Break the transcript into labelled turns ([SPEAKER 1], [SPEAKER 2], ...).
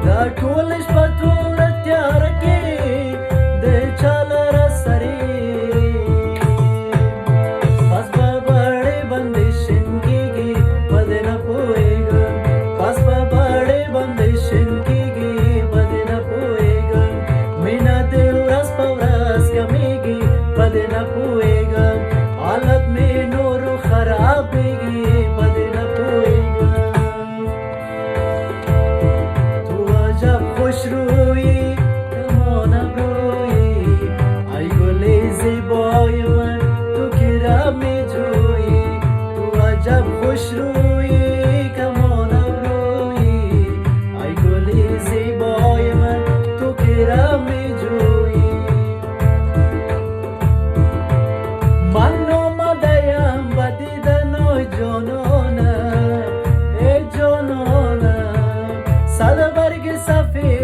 [SPEAKER 1] دا ټول شپه توره تیاره کې د چا لاره سرې بس به بړې باندې شین کېږي په دې نه پوهېږم بس به بړې باندې شین کېږي په دې نه پوهېږم مینه دې ورځ په ورځ کمېږي په دې نه پوهېږم حالت مې نورو خرابېږي په دې نه پوهېږم تو عجب خوش رویی کمان ابرویی ای گل زیبای من تو که را می جویی تو عجب خوش رویی کمان ابرویی ای گل زیبای من تو که را می جویی من آمده‌ام به دیدن ای جانانم ای جانانم صد برگ سفید